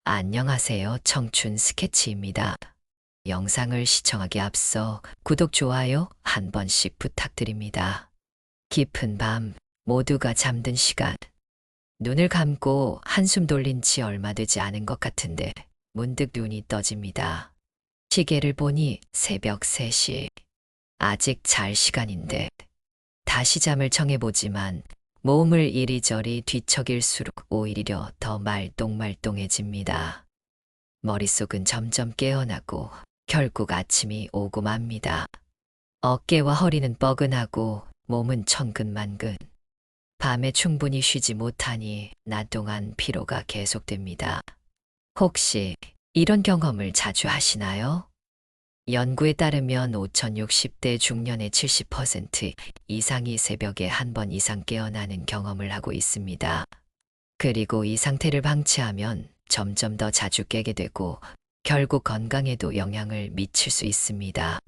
안녕하세요. 청춘 스케치입니다. 영상을 시청하기 앞서 구독, 좋아요 한 번씩 부탁드립니다. 깊은 밤, 모두가 잠든 시간. 눈을 감고 한숨 돌린 지 얼마 되지 않은 것 같은데 문득 눈이 떠집니다. 시계를 보니 새벽 3시. 아직 잘 시간인데 다시 잠을 청해보지만 몸을 이리저리 뒤척일수록 오히려 더 말똥말똥해집니다. 머릿속은 점점 깨어나고 결국 아침이 오고 맙니다. 어깨와 허리는 뻐근하고 몸은 천근만근. 밤에 충분히 쉬지 못하니 낮 동안 피로가 계속됩니다. 혹시 이런 경험을 자주 하시나요? 연구에 따르면 5060대 중년의 70% 이상이 새벽에 한 번 이상 깨어나는 경험을 하고 있습니다. 그리고 이 상태를 방치하면 점점 더 자주 깨게 되고 결국 건강에도 영향을 미칠 수 있습니다.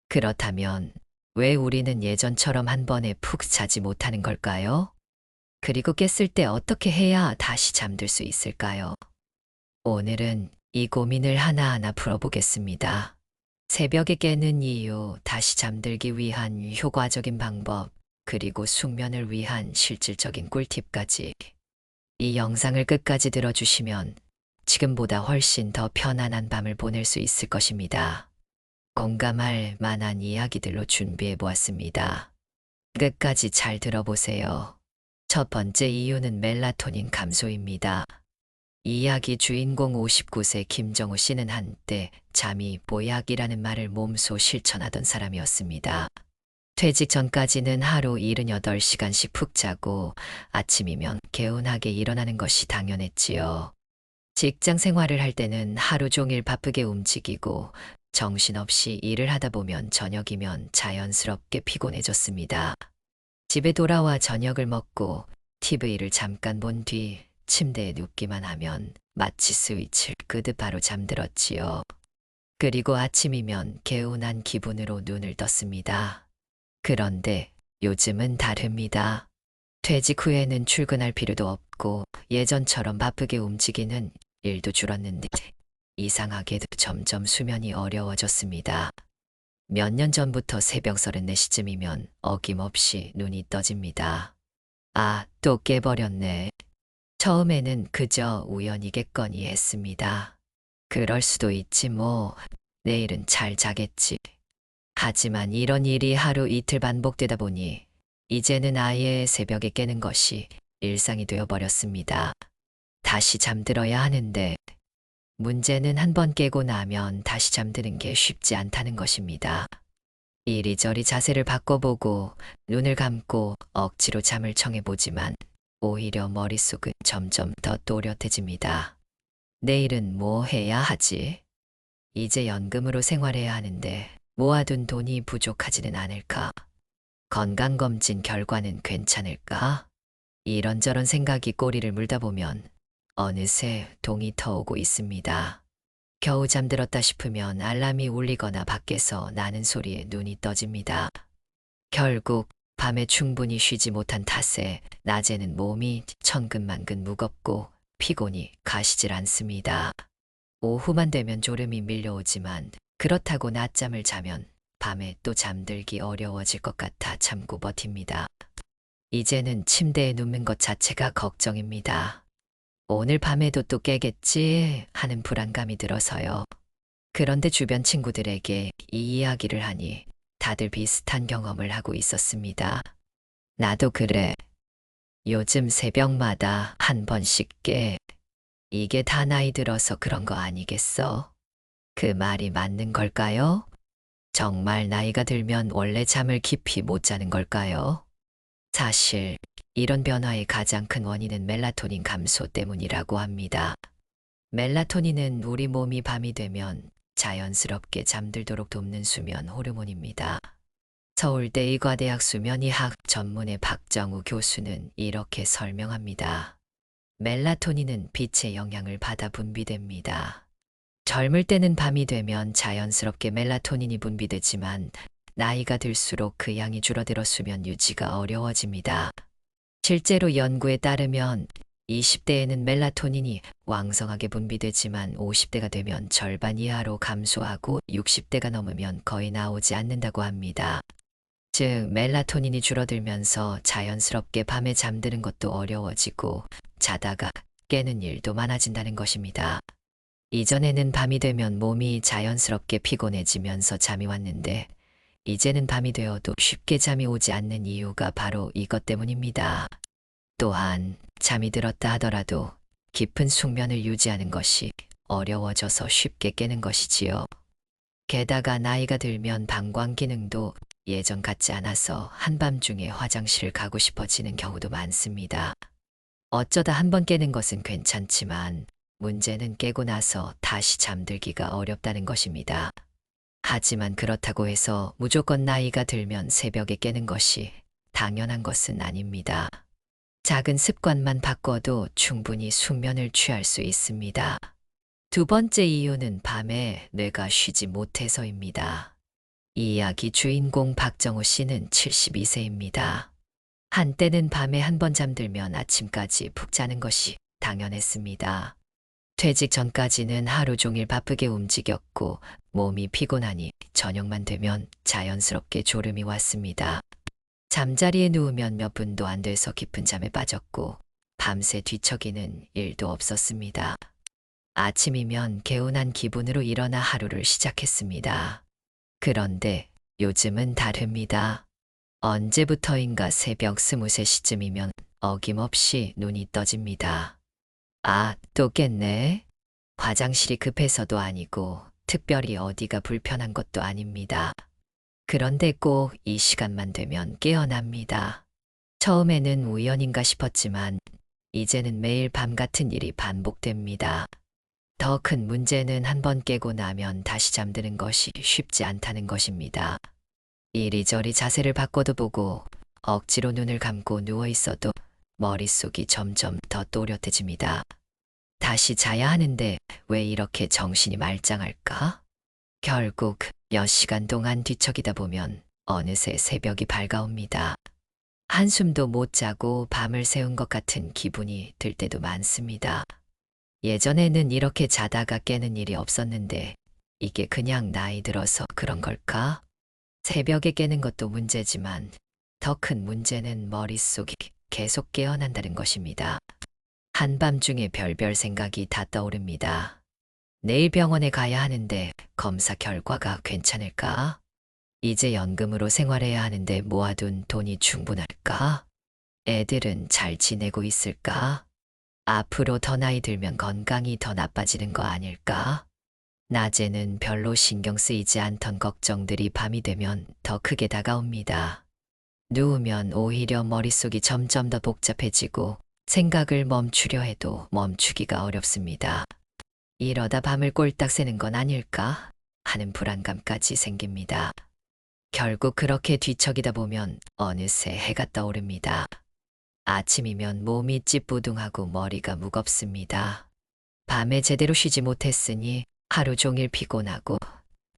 그렇다면 왜 우리는 예전처럼 한 번에 푹 자지 못하는 걸까요? 그리고 깼을 때 어떻게 해야 다시 잠들 수 있을까요? 오늘은 이 고민을 하나하나 풀어보겠습니다. 새벽에 깨는 이유, 다시 잠들기 위한 효과적인 방법, 그리고 숙면을 위한 실질적인 꿀팁까지. 이 영상을 끝까지 들어주시면 지금보다 훨씬 더 편안한 밤을 보낼 수 있을 것입니다. 공감할 만한 이야기들로 준비해 보았습니다. 끝까지 잘 들어보세요. 첫 번째 이유는 멜라토닌 감소입니다. 이 이야기 주인공 59세 김정우 씨는 한때 잠이 보약이라는 말을 몸소 실천하던 사람이었습니다. 퇴직 전까지는 하루 78시간씩 푹 자고 아침이면 개운하게 일어나는 것이 당연했지요. 직장 생활을 할 때는 하루 종일 바쁘게 움직이고 정신없이 일을 하다 보면 저녁이면 자연스럽게 피곤해졌습니다. 집에 돌아와 저녁을 먹고 TV를 잠깐 본 뒤 침대에 눕기만 하면 마치 스위치를 끄듯 바로 잠들었지요. 그리고 아침이면 개운한 기분으로 눈을 떴습니다. 그런데 요즘은 다릅니다. 퇴직 후에는 출근할 필요도 없고 예전처럼 바쁘게 움직이는 일도 줄었는데 이상하게도 점점 수면이 어려워졌습니다. 몇 년 전부터 새벽 34시쯤이면 어김없이 눈이 떠집니다. 아, 또 깨버렸네. 처음에는 그저 우연이겠거니 했습니다. 그럴 수도 있지 뭐. 내일은 잘 자겠지. 하지만 이런 일이 하루 이틀 반복되다 보니 이제는 아예 새벽에 깨는 것이 일상이 되어버렸습니다. 다시 잠들어야 하는데 문제는 한 번 깨고 나면 다시 잠드는 게 쉽지 않다는 것입니다. 이리저리 자세를 바꿔보고 눈을 감고 억지로 잠을 청해보지만 오히려 머릿속은 점점 더 또렷해집니다. 내일은 뭐 해야 하지? 이제 연금으로 생활해야 하는데 모아둔 돈이 부족하지는 않을까? 건강검진 결과는 괜찮을까? 이런저런 생각이 꼬리를 물다 보면 어느새 동이 터오고 있습니다. 겨우 잠들었다 싶으면 알람이 울리거나 밖에서 나는 소리에 눈이 떠집니다. 결국 밤에 충분히 쉬지 못한 탓에 낮에는 몸이 천근만근 무겁고 피곤이 가시질 않습니다. 오후만 되면 졸음이 밀려오지만 그렇다고 낮잠을 자면 밤에 또 잠들기 어려워질 것 같아 참고 버팁니다. 이제는 침대에 눕는 것 자체가 걱정입니다. 오늘 밤에도 또 깨겠지 하는 불안감이 들어서요. 그런데 주변 친구들에게 이 이야기를 하니 다들 비슷한 경험을 하고 있었습니다. 나도 그래. 요즘 새벽마다 한 번씩 깨. 이게 다 나이 들어서 그런 거 아니겠어? 그 말이 맞는 걸까요? 정말 나이가 들면 원래 잠을 깊이 못 자는 걸까요? 사실 이런 변화의 가장 큰 원인은 멜라토닌 감소 때문이라고 합니다. 멜라토닌은 우리 몸이 밤이 되면 자연스럽게 잠들도록 돕는 수면 호르몬입니다. 서울대 의과대학 수면의학 전문의 박정우 교수는 이렇게 설명합니다. 멜라토닌은 빛의 영향을 받아 분비됩니다. 젊을 때는 밤이 되면 자연스럽게 멜라토닌이 분비되지만 나이가 들수록 그 양이 줄어들어 수면 유지가 어려워집니다. 실제로 연구에 따르면 20대에는 멜라토닌이 왕성하게 분비되지만 50대가 되면 절반 이하로 감소하고 60대가 넘으면 거의 나오지 않는다고 합니다. 즉, 멜라토닌이 줄어들면서 자연스럽게 밤에 잠드는 것도 어려워지고 자다가 깨는 일도 많아진다는 것입니다. 이전에는 밤이 되면 몸이 자연스럽게 피곤해지면서 잠이 왔는데 이제는 밤이 되어도 쉽게 잠이 오지 않는 이유가 바로 이것 때문입니다. 또한 잠이 들었다 하더라도 깊은 숙면을 유지하는 것이 어려워져서 쉽게 깨는 것이지요. 게다가 나이가 들면 방광 기능도 예전 같지 않아서 한밤중에 화장실을 가고 싶어지는 경우도 많습니다. 어쩌다 한 번 깨는 것은 괜찮지만 문제는 깨고 나서 다시 잠들기가 어렵다는 것입니다. 하지만 그렇다고 해서 무조건 나이가 들면 새벽에 깨는 것이 당연한 것은 아닙니다. 작은 습관만 바꿔도 충분히 숙면을 취할 수 있습니다. 두 번째 이유는 밤에 뇌가 쉬지 못해서입니다. 이 이야기 주인공 박정호 씨는 72세입니다. 한때는 밤에 한 번 잠들면 아침까지 푹 자는 것이 당연했습니다. 퇴직 전까지는 하루 종일 바쁘게 움직였고 몸이 피곤하니 저녁만 되면 자연스럽게 졸음이 왔습니다. 잠자리에 누우면 몇 분도 안 돼서 깊은 잠에 빠졌고 밤새 뒤척이는 일도 없었습니다. 아침이면 개운한 기분으로 일어나 하루를 시작했습니다. 그런데 요즘은 다릅니다. 언제부터인가 새벽 23시쯤이면 어김없이 눈이 떠집니다. 아, 또 깼네. 화장실이 급해서도 아니고 특별히 어디가 불편한 것도 아닙니다. 그런데 꼭 이 시간만 되면 깨어납니다. 처음에는 우연인가 싶었지만 이제는 매일 밤 같은 일이 반복됩니다. 더 큰 문제는 한 번 깨고 나면 다시 잠드는 것이 쉽지 않다는 것입니다. 이리저리 자세를 바꿔도 보고 억지로 눈을 감고 누워 있어도 머릿속이 점점 더 또렷해집니다. 다시 자야 하는데 왜 이렇게 정신이 말짱할까? 결국 몇 시간 동안 뒤척이다 보면 어느새 새벽이 밝아옵니다. 한숨도 못 자고 밤을 새운 것 같은 기분이 들 때도 많습니다. 예전에는 이렇게 자다가 깨는 일이 없었는데 이게 그냥 나이 들어서 그런 걸까? 새벽에 깨는 것도 문제지만 더 큰 문제는 머릿속이 계속 깨어난다는 것입니다. 한밤중에 별별 생각이 다 떠오릅니다. 내일 병원에 가야 하는데 검사 결과가 괜찮을까? 이제 연금으로 생활해야 하는데 모아둔 돈이 충분할까? 애들은 잘 지내고 있을까? 앞으로 더 나이 들면 건강이 더 나빠지는 거 아닐까? 낮에는 별로 신경 쓰이지 않던 걱정들이 밤이 되면 더 크게 다가옵니다. 누우면 오히려 머릿속이 점점 더 복잡해지고 생각을 멈추려 해도 멈추기가 어렵습니다. 이러다 밤을 꼴딱 새는 건 아닐까 하는 불안감까지 생깁니다. 결국 그렇게 뒤척이다 보면 어느새 해가 떠오릅니다. 아침이면 몸이 찌뿌둥하고 머리가 무겁습니다. 밤에 제대로 쉬지 못했으니 하루 종일 피곤하고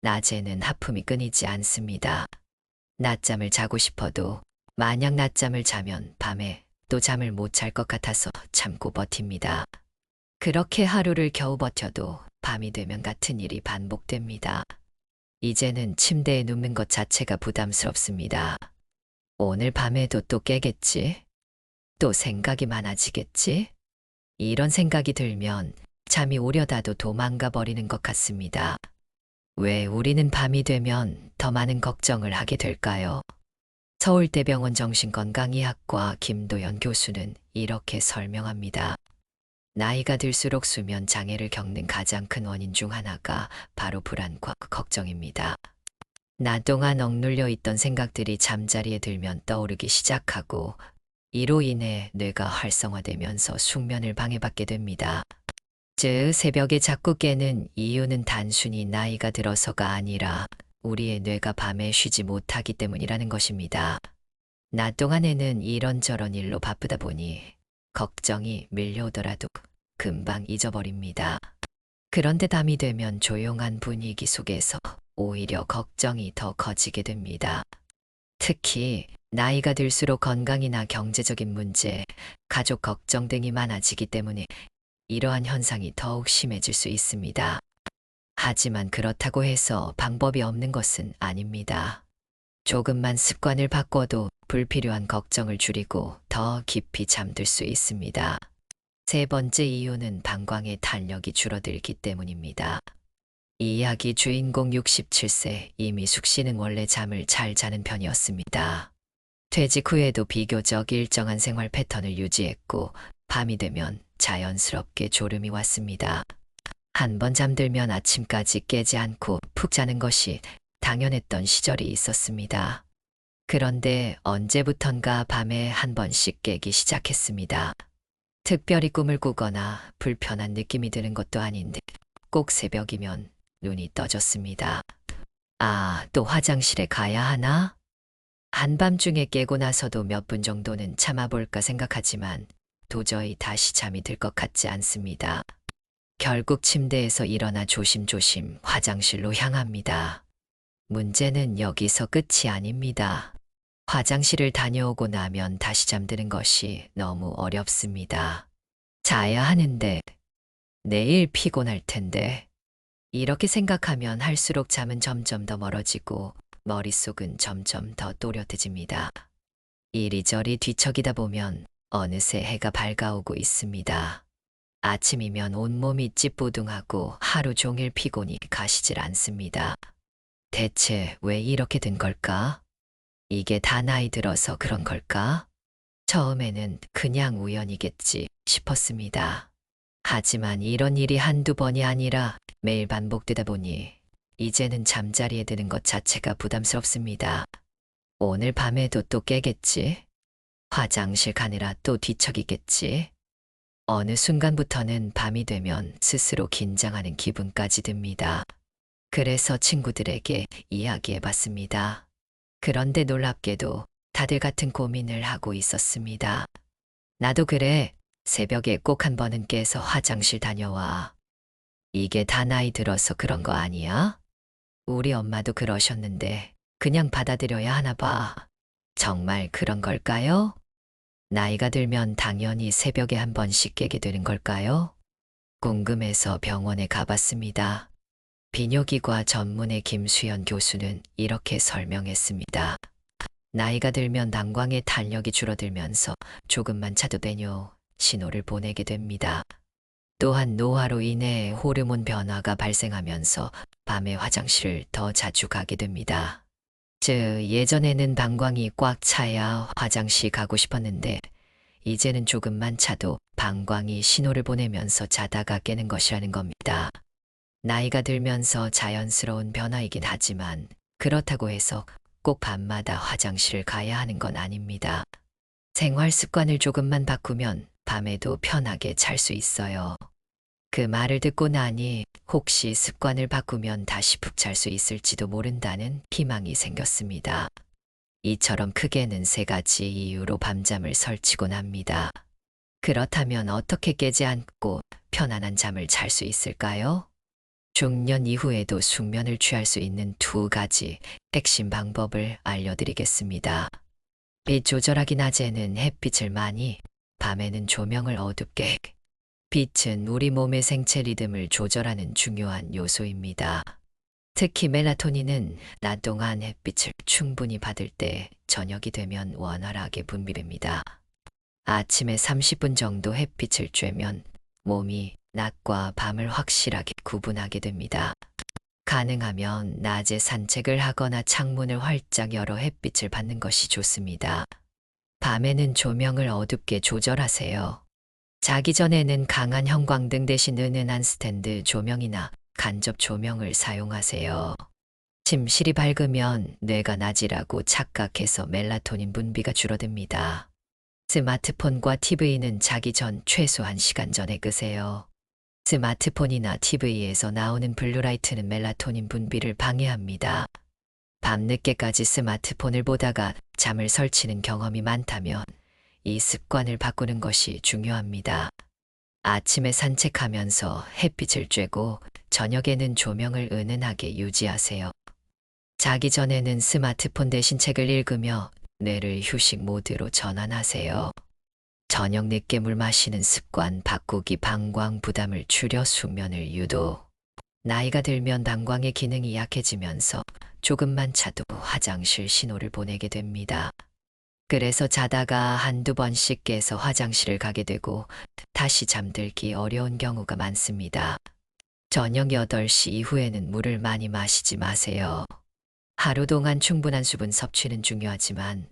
낮에는 하품이 끊이지 않습니다. 낮잠을 자고 싶어도 만약 낮잠을 자면 밤에 또 잠을 못 잘 것 같아서 참고 버팁니다. 그렇게 하루를 겨우 버텨도 밤이 되면 같은 일이 반복됩니다. 이제는 침대에 눕는 것 자체가 부담스럽습니다. 오늘 밤에도 또 깨겠지? 또 생각이 많아지겠지? 이런 생각이 들면 잠이 오려다도 도망가 버리는 것 같습니다. 왜 우리는 밤이 되면 더 많은 걱정을 하게 될까요? 서울대병원 정신건강의학과 김도연 교수는 이렇게 설명합니다. 나이가 들수록 수면 장애를 겪는 가장 큰 원인 중 하나가 바로 불안과 걱정입니다. 낮 동안 억눌려 있던 생각들이 잠자리에 들면 떠오르기 시작하고 이로 인해 뇌가 활성화되면서 숙면을 방해받게 됩니다. 즉, 새벽에 자꾸 깨는 이유는 단순히 나이가 들어서가 아니라 우리의 뇌가 밤에 쉬지 못하기 때문이라는 것입니다. 낮 동안에는 이런저런 일로 바쁘다 보니 걱정이 밀려오더라도 금방 잊어버립니다. 그런데 밤이 되면 조용한 분위기 속에서 오히려 걱정이 더 커지게 됩니다. 특히 나이가 들수록 건강이나 경제적인 문제, 가족 걱정 등이 많아지기 때문에 이러한 현상이 더욱 심해질 수 있습니다. 하지만 그렇다고 해서 방법이 없는 것은 아닙니다. 조금만 습관을 바꿔도 불필요한 걱정을 줄이고 더 깊이 잠들 수 있습니다. 세 번째 이유는 방광의 탄력이 줄어들기 때문입니다. 이 이야기 주인공 67세 이미숙 씨는 원래 잠을 잘 자는 편이었습니다. 퇴직 후에도 비교적 일정한 생활 패턴을 유지했고 밤이 되면 자연스럽게 졸음이 왔습니다. 한 번 잠들면 아침까지 깨지 않고 푹 자는 것이 당연했던 시절이 있었습니다. 그런데 언제부턴가 밤에 한 번씩 깨기 시작했습니다. 특별히 꿈을 꾸거나 불편한 느낌이 드는 것도 아닌데 꼭 새벽이면 눈이 떠졌습니다. 아, 또 화장실에 가야 하나? 한밤중에 깨고 나서도 몇 분 정도는 참아볼까 생각하지만 도저히 다시 잠이 들 것 같지 않습니다. 결국 침대에서 일어나 조심조심 화장실로 향합니다. 문제는 여기서 끝이 아닙니다. 화장실을 다녀오고 나면 다시 잠드는 것이 너무 어렵습니다. 자야 하는데, 내일 피곤할 텐데. 이렇게 생각하면 할수록 잠은 점점 더 멀어지고 머릿속은 점점 더 또렷해집니다. 이리저리 뒤척이다 보면 어느새 해가 밝아오고 있습니다. 아침이면 온몸이 찌뿌둥하고 하루 종일 피곤이 가시질 않습니다. 대체 왜 이렇게 된 걸까? 이게 다 나이 들어서 그런 걸까? 처음에는 그냥 우연이겠지 싶었습니다. 하지만 이런 일이 한두 번이 아니라 매일 반복되다 보니 이제는 잠자리에 드는 것 자체가 부담스럽습니다. 오늘 밤에도 또 깨겠지? 화장실 가느라 또 뒤척이겠지? 어느 순간부터는 밤이 되면 스스로 긴장하는 기분까지 듭니다. 그래서 친구들에게 이야기해봤습니다. 그런데 놀랍게도 다들 같은 고민을 하고 있었습니다. 나도 그래. 새벽에 꼭 한 번은 깨서 화장실 다녀와. 이게 다 나이 들어서 그런 거 아니야? 우리 엄마도 그러셨는데 그냥 받아들여야 하나 봐. 정말 그런 걸까요? 나이가 들면 당연히 새벽에 한 번씩 깨게 되는 걸까요? 궁금해서 병원에 가봤습니다. 비뇨기과 전문의 김수연 교수는 이렇게 설명했습니다. 나이가 들면 방광의 탄력이 줄어들면서 조금만 자도 되뇨 신호를 보내게 됩니다. 또한 노화로 인해 호르몬 변화가 발생하면서 밤에 화장실을 더 자주 가게 됩니다. 즉, 예전에는 방광이 꽉 차야 화장실 가고 싶었는데 이제는 조금만 차도 방광이 신호를 보내면서 자다가 깨는 것이라는 겁니다. 나이가 들면서 자연스러운 변화이긴 하지만 그렇다고 해서 꼭 밤마다 화장실을 가야 하는 건 아닙니다. 생활 습관을 조금만 바꾸면 밤에도 편하게 잘 수 있어요. 그 말을 듣고 나니 혹시 습관을 바꾸면 다시 푹 잘 수 있을지도 모른다는 희망이 생겼습니다. 이처럼 크게는 세 가지 이유로 밤잠을 설치곤 합니다. 그렇다면 어떻게 깨지 않고 편안한 잠을 잘 수 있을까요? 중년 이후에도 숙면을 취할 수 있는 두 가지 핵심 방법을 알려드리겠습니다. 빛 조절하기 낮에는 햇빛을 많이, 밤에는 조명을 어둡게. 빛은 우리 몸의 생체 리듬을 조절하는 중요한 요소입니다. 특히 멜라토닌은 낮 동안 햇빛을 충분히 받을 때 저녁이 되면 원활하게 분비됩니다. 아침에 30분 정도 햇빛을 쬐면 몸이 낮과 밤을 확실하게 구분하게 됩니다. 가능하면 낮에 산책을 하거나 창문을 활짝 열어 햇빛을 받는 것이 좋습니다. 밤에는 조명을 어둡게 조절하세요. 자기 전에는 강한 형광등 대신 은은한 스탠드 조명이나 간접 조명을 사용하세요. 침실이 밝으면 뇌가 낮이라고 착각해서 멜라토닌 분비가 줄어듭니다. 스마트폰과 TV는 자기 전 최소 1시간 전에 끄세요. 스마트폰이나 TV에서 나오는 블루라이트는 멜라토닌 분비를 방해합니다. 밤늦게까지 스마트폰을 보다가 잠을 설치는 경험이 많다면 이 습관을 바꾸는 것이 중요합니다. 아침에 산책하면서 햇빛을 쬐고 저녁에는 조명을 은은하게 유지하세요. 자기 전에는 스마트폰 대신 책을 읽으며 뇌를 휴식 모드로 전환하세요. 저녁 늦게 물 마시는 습관 바꾸기, 방광 부담을 줄여 수면을 유도. 나이가 들면 방광의 기능이 약해지면서 조금만 차도 화장실 신호를 보내게 됩니다. 그래서 자다가 한두 번씩 깨서 화장실을 가게 되고 다시 잠들기 어려운 경우가 많습니다. 저녁 8시 이후에는 물을 많이 마시지 마세요. 하루 동안 충분한 수분 섭취는 중요하지만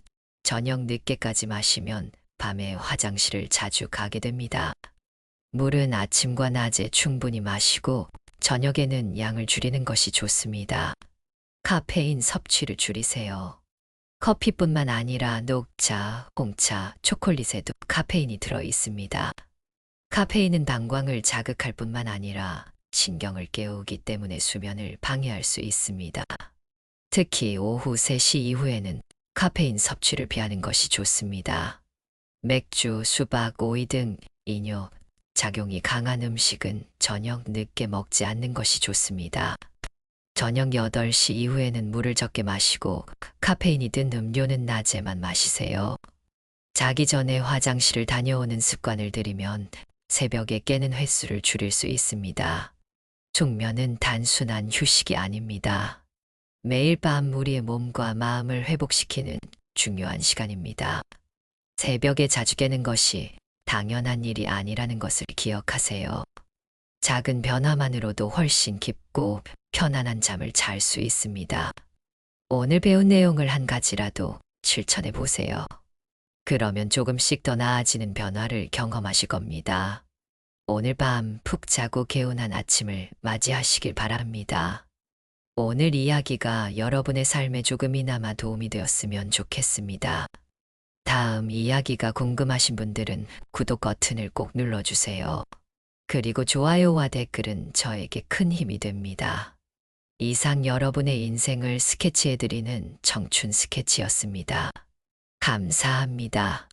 저녁 늦게까지 마시면 밤에 화장실을 자주 가게 됩니다. 물은 아침과 낮에 충분히 마시고 저녁에는 양을 줄이는 것이 좋습니다. 카페인 섭취를 줄이세요. 커피뿐만 아니라 녹차, 홍차, 초콜릿에도 카페인이 들어 있습니다. 카페인은 방광을 자극할 뿐만 아니라 신경을 깨우기 때문에 수면을 방해할 수 있습니다. 특히 오후 3시 이후에는 카페인 섭취를 피하는 것이 좋습니다. 맥주, 수박, 오이 등 이뇨, 작용이 강한 음식은 저녁 늦게 먹지 않는 것이 좋습니다. 저녁 8시 이후에는 물을 적게 마시고 카페인이 든 음료는 낮에만 마시세요. 자기 전에 화장실을 다녀오는 습관을 들이면 새벽에 깨는 횟수를 줄일 수 있습니다. 숙면은 단순한 휴식이 아닙니다. 매일 밤 우리의 몸과 마음을 회복시키는 중요한 시간입니다. 새벽에 자주 깨는 것이 당연한 일이 아니라는 것을 기억하세요. 작은 변화만으로도 훨씬 깊고 편안한 잠을 잘 수 있습니다. 오늘 배운 내용을 한 가지라도 실천해 보세요. 그러면 조금씩 더 나아지는 변화를 경험하실 겁니다. 오늘 밤 푹 자고 개운한 아침을 맞이하시길 바랍니다. 오늘 이야기가 여러분의 삶에 조금이나마 도움이 되었으면 좋겠습니다. 다음 이야기가 궁금하신 분들은 구독 버튼을 꼭 눌러주세요. 그리고 좋아요와 댓글은 저에게 큰 힘이 됩니다. 이상 여러분의 인생을 스케치해드리는 청춘 스케치였습니다. 감사합니다.